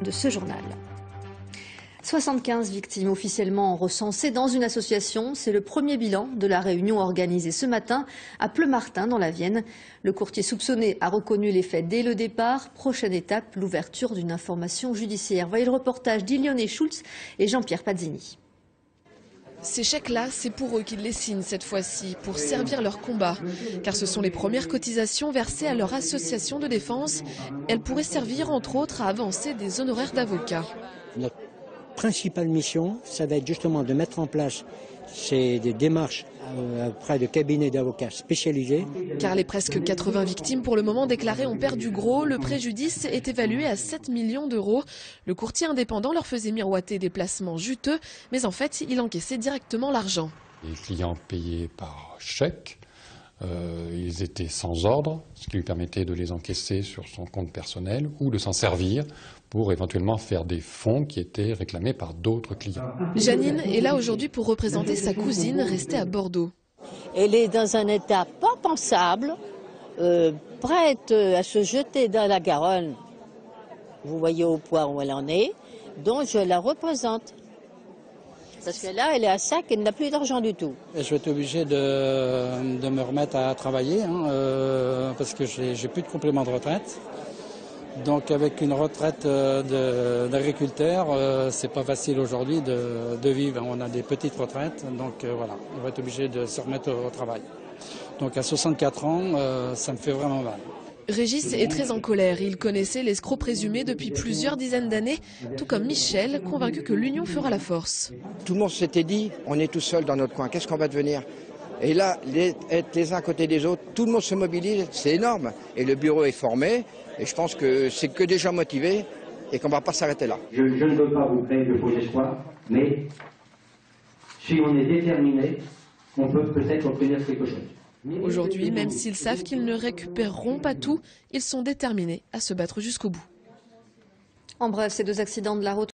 de ce journal. 75 victimes officiellement recensées dans une association. C'est le premier bilan de la réunion organisée ce matin à Pleumartin dans la Vienne. Le courtier soupçonné a reconnu les faits dès le départ. Prochaine étape, l'ouverture d'une information judiciaire. Voyez le reportage d'Ilione Schulz et Jean-Pierre Pazzini. Ces chèques-là, c'est pour eux qu'ils les signent cette fois-ci, pour servir leur combat. Car ce sont les premières cotisations versées à leur association de défense. Elles pourraient servir entre autres à avancer des honoraires d'avocats. Notre principale mission, ça va être justement de mettre en place des démarches auprès de cabinets d'avocats spécialisés. Car les presque 80 victimes pour le moment déclarées ont perdu gros. Le préjudice est évalué à 7 millions d'euros. Le courtier indépendant leur faisait miroiter des placements juteux, mais en fait, il encaissait directement l'argent. Les clients payaient par chèque. Ils étaient sans ordre, ce qui lui permettait de les encaisser sur son compte personnel ou de s'en servir pour éventuellement faire des fonds qui étaient réclamés par d'autres clients. Janine est là aujourd'hui pour représenter sa cousine restée à Bordeaux. Elle est dans un état pas pensable, prête à se jeter dans la Garonne. Vous voyez au point où elle en est, donc je la représente. Parce que là, elle est à sac, elle n'a plus d'argent du tout. Je vais être obligé de me remettre à travailler parce que j'ai plus de complément de retraite. Donc avec une retraite d'agriculteur, c'est pas facile aujourd'hui de vivre. On a des petites retraites, donc voilà, on va être obligé de se remettre au travail. Donc à 64 ans, ça me fait vraiment mal. Régis est très en colère. Il connaissait l'escroc présumé depuis plusieurs dizaines d'années, tout comme Michel, convaincu que l'union fera la force. Tout le monde s'était dit, on est tout seul dans notre coin, qu'est-ce qu'on va devenir? Et là, être les uns à côté des autres, tout le monde se mobilise, c'est énorme. Et le bureau est formé, et je pense que c'est que des gens motivés, et qu'on ne va pas s'arrêter là. Je ne veux pas vous créer de faux espoirs, mais si on est déterminé, on peut peut-être obtenir quelque chose. Aujourd'hui, même s'ils savent qu'ils ne récupéreront pas tout, ils sont déterminés à se battre jusqu'au bout. En bref, ces deux accidents de la route